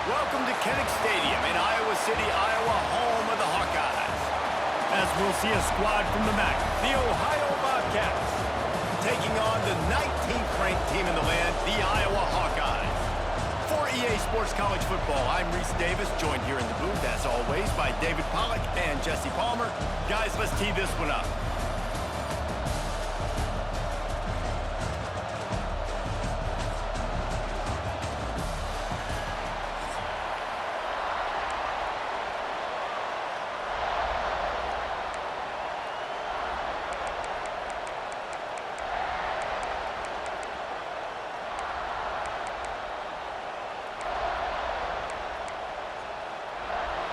Welcome to Kinnick Stadium in Iowa City, Iowa, home of the Hawkeyes. As we'll see a squad from the MAC, the Ohio Bobcats, taking on the 19th ranked team in the land, the Iowa Hawkeyes. For EA Sports College Football, I'm Reese Davis, joined here in the booth, as always, by David Pollack and Jesse Palmer. Guys, let's tee this one up.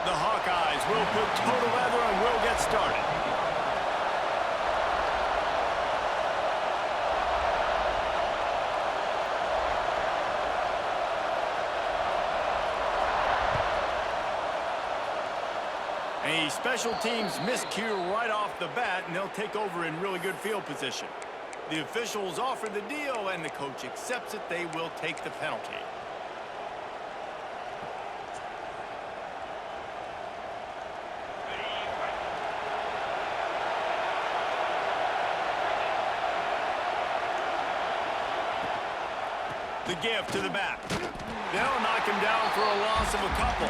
The Hawkeyes will put total leather and will get started. A special teams miscue right off the bat, and they'll take over in really good field position. The officials offer the deal, and the coach accepts it. They will take the penalty. The give to the back. They'll knock him down for a loss of a couple.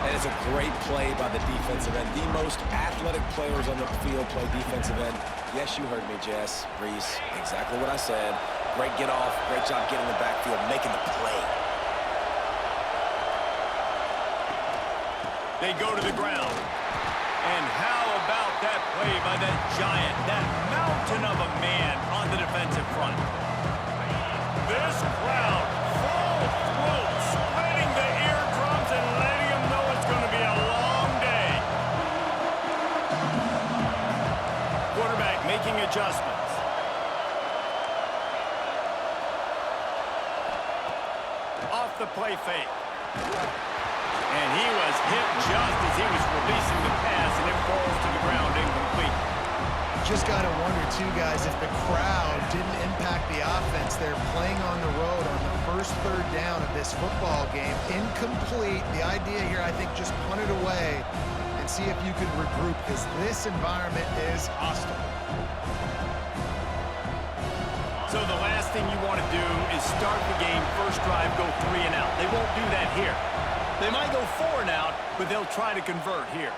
That is a great play by the defensive end. The most athletic players on the field play defensive end. Yes, you heard me, Jess, Reese. Exactly what I said. Great get off. Great job getting the backfield, making the play. They go to the ground. And how about that play by that giant, that mountain of a man on the defensive front? This crowd, full throat, spreading the eardrums and letting them know it's going to be a long day. Quarterback making adjustments. Off the play fake. And he was hit just as he was releasing the pass, and it falls to the ground incomplete. Just got to wonder, too, guys, if the crowd didn't impact the offense. They're playing on the road on the first third down of this football game. Incomplete. The idea here, I think, just punt it away and see if you can regroup, because this environment is hostile. So the last thing you want to do is start the game, first drive, go 3 and out. They won't do that here. They might go 4 and out, but they'll try to convert here.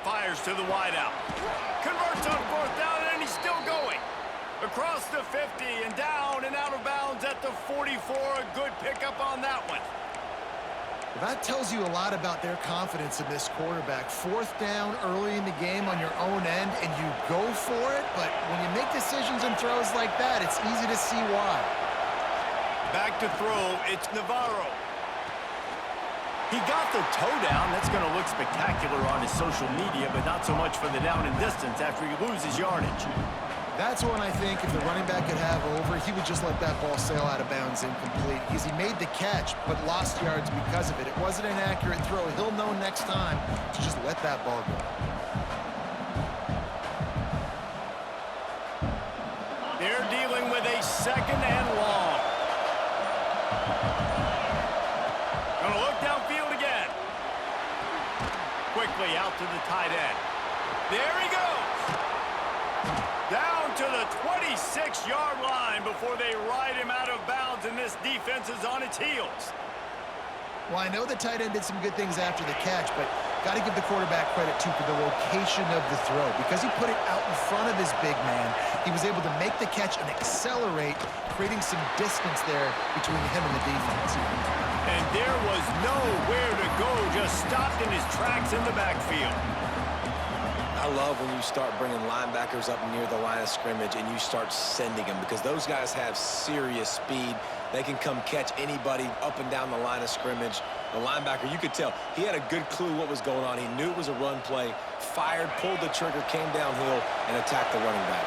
Fires to the wideout. Converts on 4th down, and he's still going. Across the 50 and down and out of bounds at the 44. A good pickup on that one. Well, that tells you a lot about their confidence in this quarterback. 4th down early in the game on your own end, and you go for it. But when you make decisions and throws like that, it's easy to see why. Back to throw. It's Navarro. He got the toe down. That's going to look spectacular on his social media, but not so much for the down and distance after he loses yardage. That's one I think if the running back could have over, he would just let that ball sail out of bounds incomplete, because he made the catch but lost yards because of it. It wasn't an accurate throw. He'll know next time to just let that ball go. They're dealing with a 2nd and long. Gonna look downfield again. Quickly out to the tight end. There he goes. Down to the 26-yard line before they ride him out of bounds, and this defense is on its heels. Well, I know the tight end did some good things after the catch, but got to give the quarterback credit, too, for the location of the throw. Because he put it out in front of his big man, he was able to make the catch and accelerate, creating some distance there between him and the defense. And there was nowhere to go, just stopped in his tracks in the backfield. I love when you start bringing linebackers up near the line of scrimmage and you start sending them, because those guys have serious speed. They can come catch anybody up and down the line of scrimmage. The linebacker, you could tell, he had a good clue what was going on. He knew it was a run play, fired, pulled the trigger, came downhill, and attacked the running back.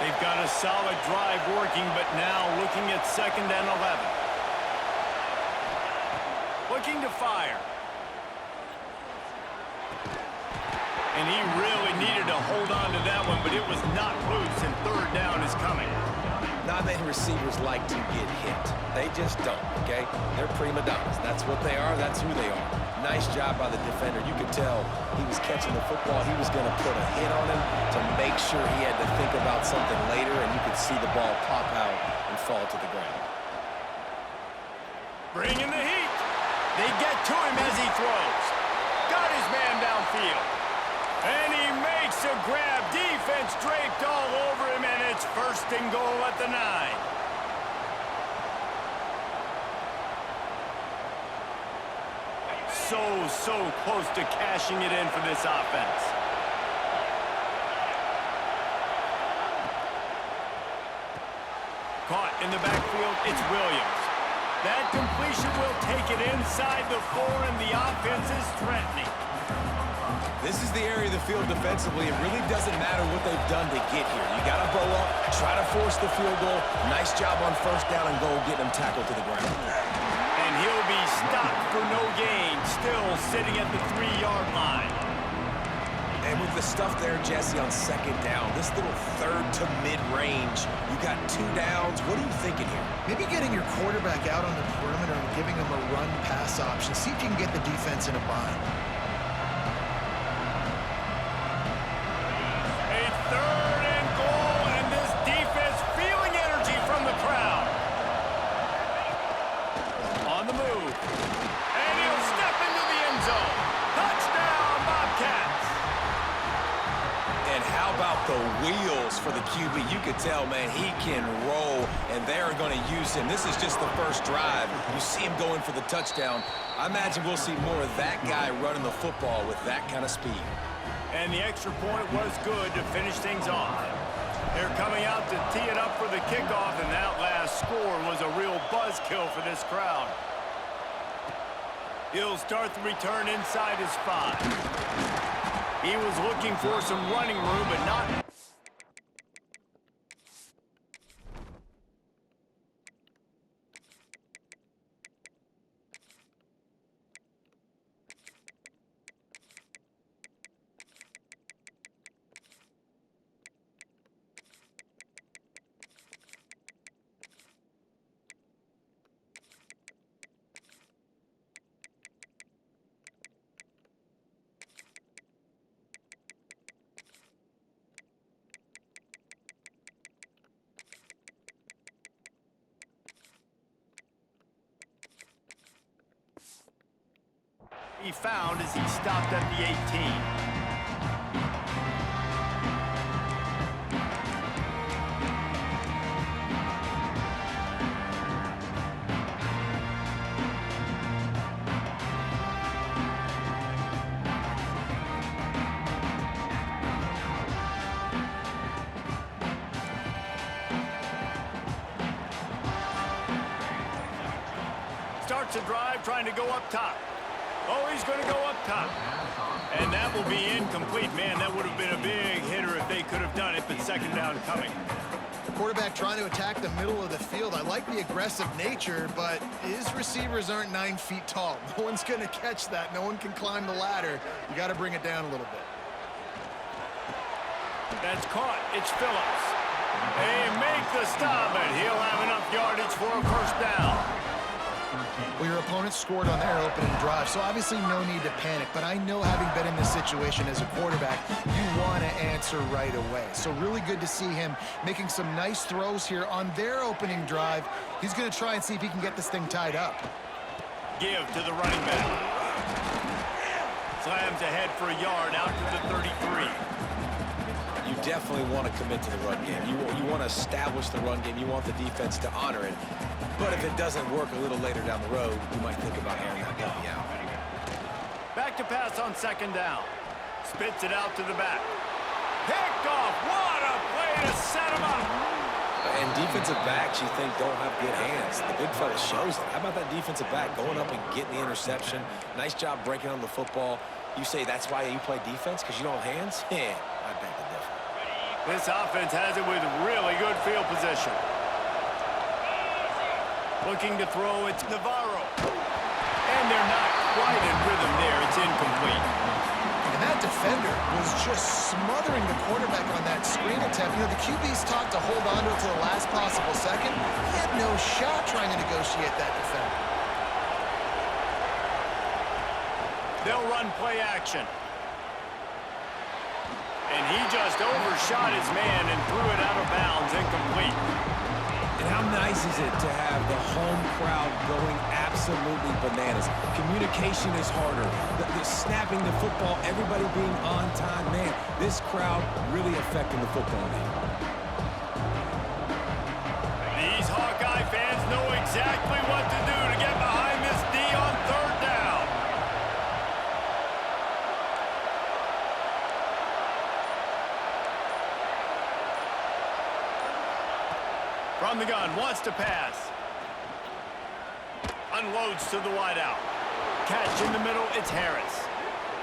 They've got a solid drive working, but now looking at 2nd and 11. Looking to fire. And he really needed to hold on to that one, but it was not loose, and 3rd down is coming. Not many receivers like to get hit. They just don't, okay? They're prima donnas. That's what they are. That's who they are. Nice job by the defender. You could tell he was catching the football. He was going to put a hit on him to make sure he had to think about something later, and you could see the ball pop out and fall to the ground. Bringing the heat. They get to him as he throws. Got his man downfield. And he makes a grab. Defense draped all over him, and it's 1st and goal at the 9. So close to cashing it in for this offense. Caught in the backfield, it's Williams. That completion will take it inside the 4, and the offense is threatening. This is the area of the field defensively. It really doesn't matter what they've done to get here. You got to bow up, try to force the field goal. Nice job on 1st down and goal, getting him tackled to the ground. And he'll be stopped for no gain, still sitting at the 3-yard line. And with the stuff there, Jesse, on 2nd down, this little 3rd to mid-range, you got 2 downs. What are you thinking here? Maybe getting your quarterback out on the perimeter and giving him a run-pass option. See if you can get the defense in a bind. A 3rd and goal, and this defense feeling energy from the crowd. On the move. And he'll step into the end zone. Touchdown, Bobcats. And how about the wheels for the QB? You could tell, man, he can roll, and they're going to use him. This is just the 1st drive. You see him going for the touchdown. I imagine we'll see more of that guy running the football with that kind of speed. And the extra point was good to finish things off. They're coming out to tee it up for the kickoff, and that last score was a real buzzkill for this crowd. He'll start the return inside his 5. He was looking for some running room, but not... he found as he stopped at the 18. Starts a drive trying to go up top. Oh, he's going to go up top. And that will be incomplete. Man, that would have been a big hitter if they could have done it, but 2nd down coming. Quarterback trying to attack the middle of the field. I like the aggressive nature, but his receivers aren't 9 feet tall. No one's going to catch that. No one can climb the ladder. You got to bring it down a little bit. That's caught. It's Phillips. They make the stop, and he'll have enough yardage for a 1st down. Well, your opponent scored on their opening drive, so obviously no need to panic. But I know, having been in this situation as a quarterback, you want to answer right away. So really good to see him making some nice throws here on their opening drive. He's going to try and see if he can get this thing tied up. Give to the running back. Slams ahead for a yard out to the 33. You definitely want to commit to the run game. You want to establish the run game. You want the defense to honor it. But if it doesn't work a little later down the road, you might think about airing that puppy out. Back to pass on 2nd down. Spits it out to the back. Picked off. What a play to set him up. And defensive backs, you think, don't have good hands. The big fella shows it. How about that defensive back going up and getting the interception? Nice job breaking on the football. You say that's why you play defense, because you don't have hands? Yeah, I beg the difference. This offense has it with really good field position. Looking to throw, it's Navarro. And they're not quite in rhythm there. It's incomplete. And that that defender was just smothering the quarterback on that screen attempt. You know, the QB's taught to hold on to it to the last possible second. He had no shot trying to negotiate that defender. They'll run play action. And he just overshot his man and threw it out of bounds, incomplete. And how nice is it to have the home crowd going absolutely bananas? Communication is harder. The snapping the football, everybody being on time. Man, this crowd really affecting the football game. These Hawkeye fans know exactly what to do to get behind this D on third down. From the gun, wants to pass. Unloads to the wideout. Catch in the middle, it's Harris.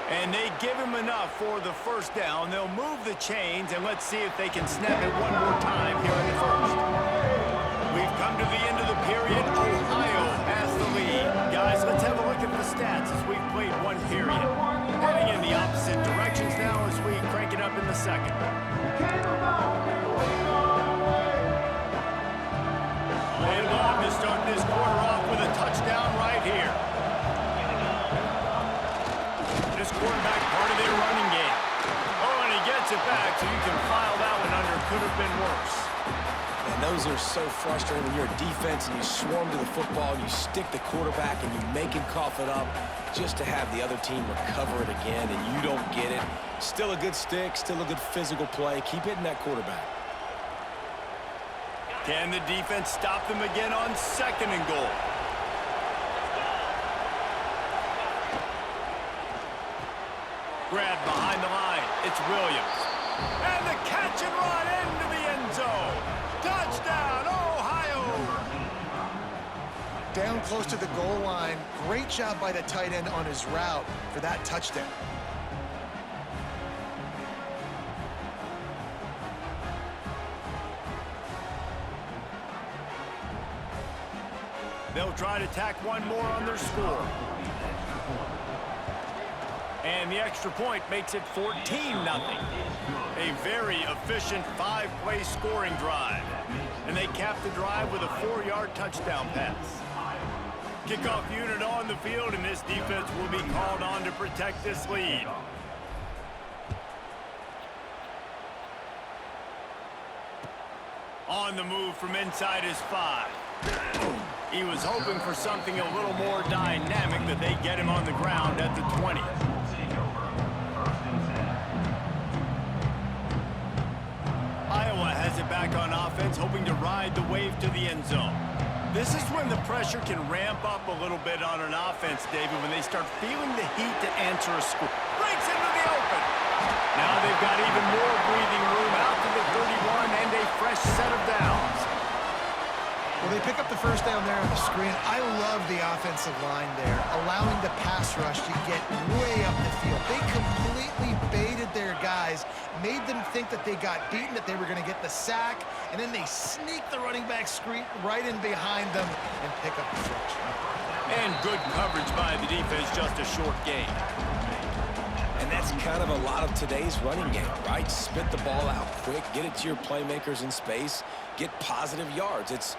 And they give him enough for the first down. They'll move the chains, and let's see if they can snap it one more time here in the first. We've come to the end of the period. Ohio has the lead. Guys, let's have a look at the stats as we've played one period. Heading in the opposite directions now as we crank it up in the second. They love to start this quarter off with a touchdown right here. This quarterback part of their running game. Oh, and he gets it back, so you can file that one under. Could have been worse. And those are so frustrating when you're a defense and you swarm to the football, you stick the quarterback and you make him cough it up just to have the other team recover it again and you don't get it. Still a good stick, still a good physical play. Keep hitting that quarterback. Can the defense stop them again on second and goal? Grab behind the line. It's Williams. And the catch and run into the end zone. Touchdown, Ohio! Down close to the goal line. Great job by the tight end on his route for that touchdown. They'll try to tack one more on their score. And the extra point makes it 14-0. A very efficient five-play scoring drive. And they cap the drive with a 4-yard touchdown pass. Kickoff unit on the field, and this defense will be called on to protect this lead. On the move from inside his 5. He was hoping for something a little more dynamic, that they get him on the ground at the 20. Iowa has it back on offense, hoping to ride the wave to the end zone. This is when the pressure can ramp up a little bit on an offense, David, when they start feeling the heat to answer a score. Breaks into the open. Now they've got even more breathing room out to the 31 and a fresh set of downs. Well, they pick up the first down there on the screen. I love the offensive line there, allowing the pass rush to get way up the field. They completely baited their guys, made them think that they got beaten, that they were going to get the sack, and then they sneak the running back screen right in behind them and pick up the first. And good coverage by the defense, just a short gain. And that's kind of a lot of today's running game, right? Spit the ball out quick, get it to your playmakers in space, get positive yards. It's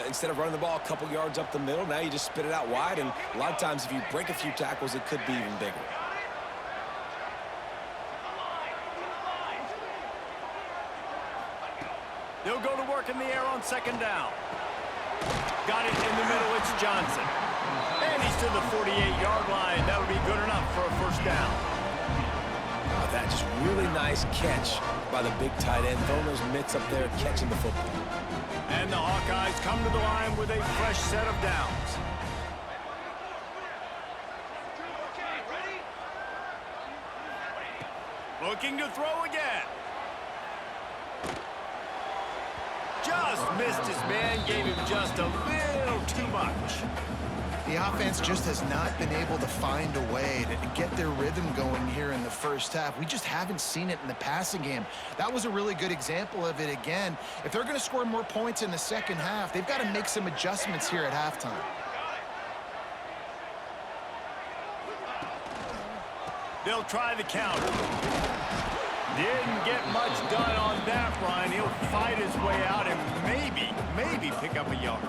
instead of running the ball a couple yards up the middle, now you just spit it out wide, and a lot of times if you break a few tackles, it could be even bigger. They'll go to work in the air on second down. Got it in the middle, it's Johnson. And he's to the 48-yard line. That'll be good enough for a first down. Oh, that just really nice catch by the big tight end, throwing those mitts up there, catching the football. And the Hawkeyes come to the line with a fresh set of downs. Looking to throw again. Just missed his man, gave him just a little too much. The offense just has not been able to find a way to get their rhythm going here in the first half. We just haven't seen it in the passing game. That was a really good example of it again. If they're going to score more points in the second half, they've got to make some adjustments here at halftime. They'll try the counter. Didn't get much done on that run. He'll fight his way out and maybe pick up a yard.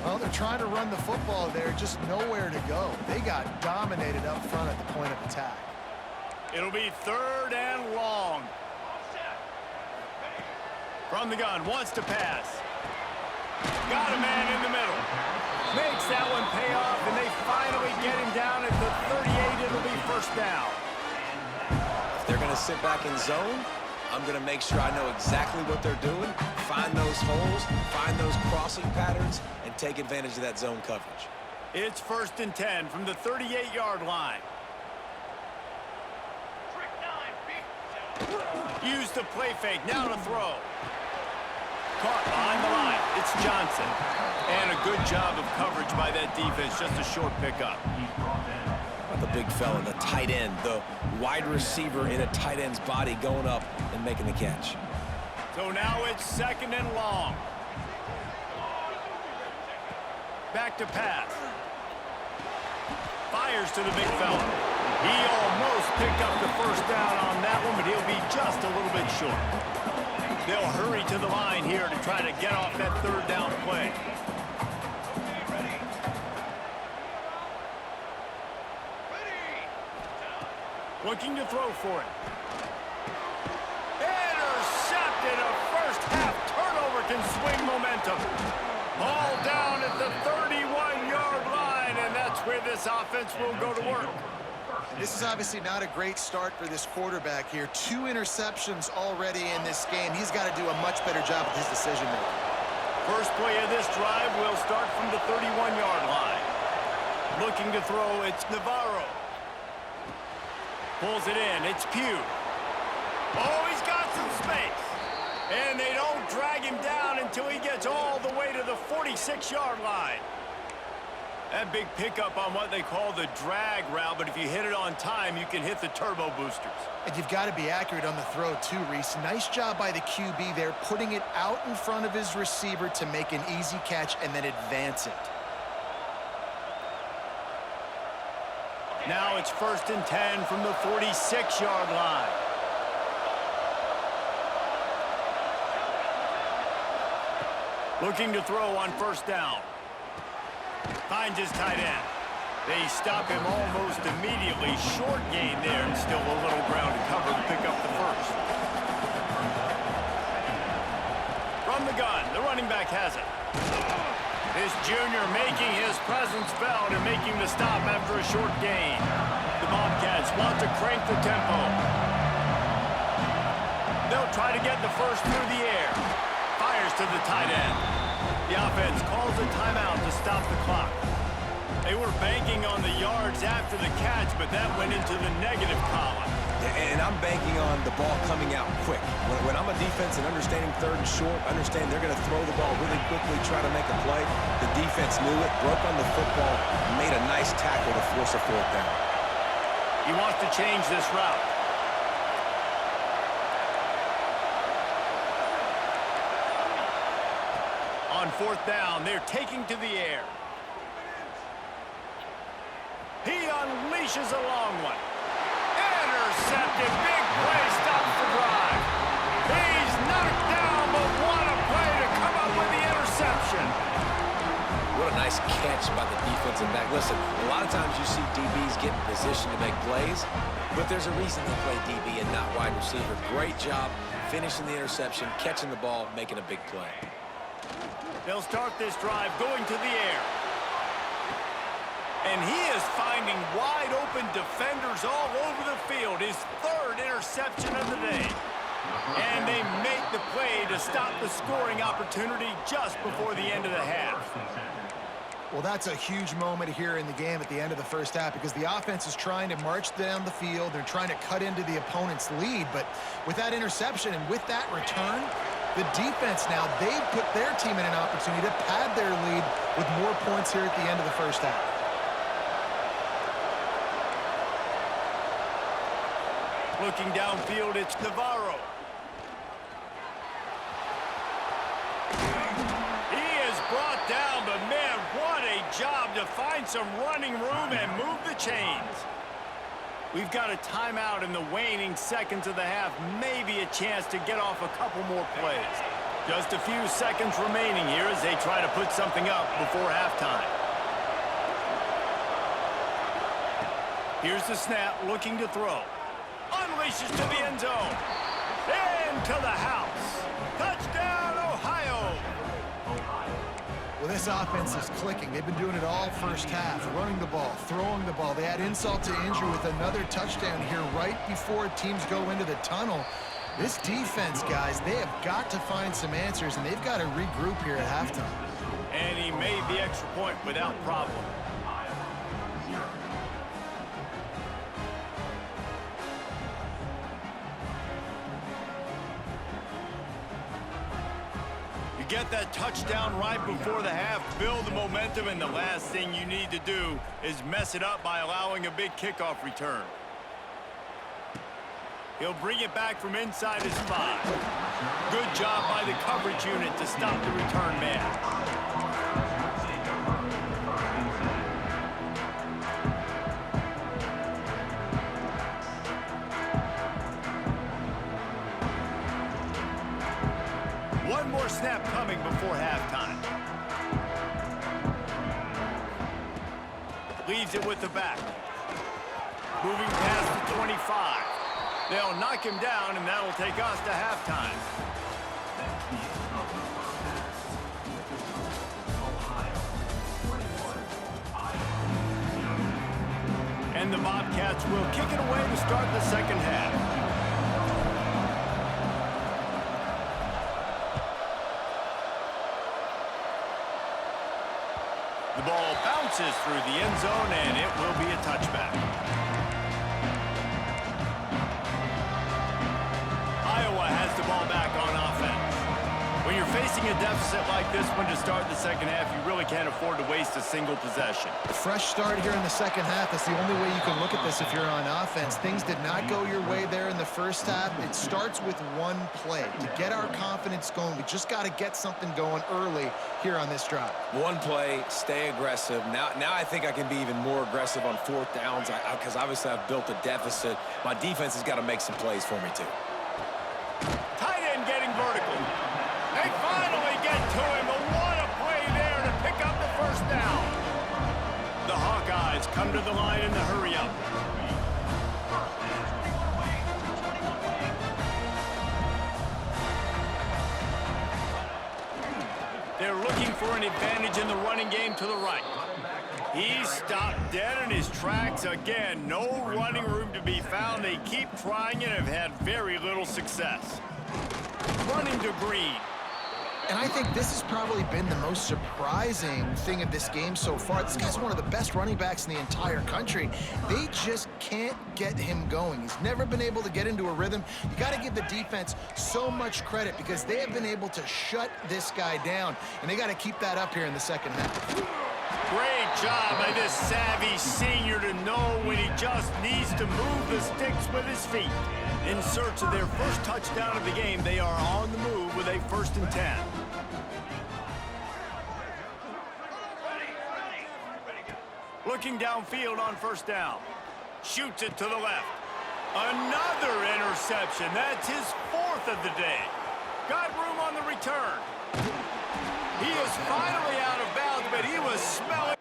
Well, they're trying to run the football there, just nowhere to go. They got dominated up front at the point of attack. It'll be 3rd and long. From the gun, wants to pass. Got a man in the middle. Makes that one pay off, and they finally get him down at the 38. It'll be 1st down. If they're going to sit back in zone, I'm going to make sure I know exactly what they're doing, find those holes, find those crossing patterns, and take advantage of that zone coverage. It's 1st and 10 from the 38-yard line. Use the play fake, now to throw. Caught behind the line, it's Johnson. And a good job of coverage by that defense, just a short pickup. The big fella, the tight end, the wide receiver in a tight end's body going up and making the catch. So now it's 2nd and long. Back to pass. Fires to the big fella. He almost picked up the 1st down on that one, but he'll be just a little bit short. They'll hurry to the line here to try to get off that 3rd down play. Looking to throw for it. Intercepted. A first-half turnover can swing momentum. Ball down at the 31-yard line, and that's where this offense will go to work. This is obviously not a great start for this quarterback here. 2 interceptions already in this game. He's got to do a much better job with his decision-making. First play of this drive will start from the 31-yard line. Looking to throw, it's Navarro. Pulls it in, it's Pugh. Oh, he's got some space. And they don't drag him down until he gets all the way to the 46-yard line. That big pickup on what they call the drag route, but if you hit it on time, you can hit the turbo boosters. And you've got to be accurate on the throw too, Reese. Nice job by the QB there, putting it out in front of his receiver to make an easy catch and then advance it. Now it's 1st and 10 from the 46-yard line. Looking to throw on 1st down. Finds his tight end. They stop him almost immediately. Short gain there and still a little ground to cover to pick up the 1st. From the gun, the running back has it. This junior making his presence felt and making the stop after a short gain. The Bobcats want to crank the tempo. They'll try to get the 1st through the air. Fires to the tight end. The offense calls a timeout to stop the clock. They were banking on the yards after the catch, but that went into the negative column. And I'm banking on the ball coming out quick. When I'm a defense and understanding 3rd and short, understand they're going to throw the ball really quickly, try to make a play. The defense knew it, broke on the football, made a nice tackle to force a 4th down. He wants to change this route. On 4th down, they're taking to the air. He unleashes a long one. Intercepted. Big play stops the drive. He's knocked down, but what a play to come up with the interception. What a nice catch by the defensive back. Listen, a lot of times you see DBs get in position to make plays, but there's a reason they play DB and not wide receiver. Great job finishing the interception, catching the ball, making a big play. They'll start this drive going to the air. And he is finding wide-open defenders all over the field. His 3rd interception of the day. And they make the play to stop the scoring opportunity just before the end of the half. Well, that's a huge moment here in the game at the end of the 1st half because the offense is trying to march down the field. They're trying to cut into the opponent's lead. But with that interception and with that return, the defense now, they've put their team in an opportunity to pad their lead with more points here at the end of the 1st half. Looking downfield, it's Navarro. He is brought down, but man, what a job to find some running room and move the chains. We've got a timeout in the waning seconds of the half. Maybe a chance to get off a couple more plays. Just a few seconds remaining here as they try to put something up before halftime. Here's the snap, looking to throw. Unleashes to the end zone. Into the house. Touchdown, Ohio. Well, this offense is clicking. They've been doing it all first half, running the ball, throwing the ball. They had insult to injury with another touchdown here right before teams go into the tunnel. This defense, guys, they have got to find some answers, and they've got to regroup here at halftime. And he made the extra point without problem. You get that touchdown right before the half, build the momentum, and the last thing you need to do is mess it up by allowing a big kickoff return. He'll bring it back from inside his 5. Good job by the coverage unit to stop the return man. One more snap coming before halftime. Leaves it with the back. Moving past the 25. They'll knock him down, and that'll take us to halftime. And the Bobcats will kick it away to start the second half. The ball bounces through the end zone, and it will be a touchback. Iowa has the ball back on offense. When you're facing a deficit like this one to start the second half, you really can't afford to waste a single possession. Fresh start here in the second half. That's the only way you can look at this if you're on offense. Things did not go your way there in the first half. It starts with one play. To get our confidence going, we just got to get something going early here on this drive. One play, stay aggressive. Now I think I can be even more aggressive on fourth downs because obviously I've built a deficit. My defense has got to make some plays for me too. Tight end getting vertical. They finally get to him, but what a play there to pick up the first down. The Hawkeyes come to the line in the hurry-up. They're looking for an advantage in the running game to the right. He's stopped dead in his tracks again. No running room to be found. They keep trying and have had very little success. Running to Green. And I think this has probably been the most surprising thing of this game so far. This guy's one of the best running backs in the entire country. They just can't get him going. He's never been able to get into a rhythm. You got to give the defense so much credit because they have been able to shut this guy down, and they got to keep that up here in the second half. Great job by this savvy senior to know when he just needs to move the sticks with his feet. In search of their first touchdown of the game, they are on the move with a 1st and 10. Looking downfield on first down. Shoots it to the left. Another interception. That's his 4th of the day. Got room on the return. He is finally out of bounds, but he was smelling.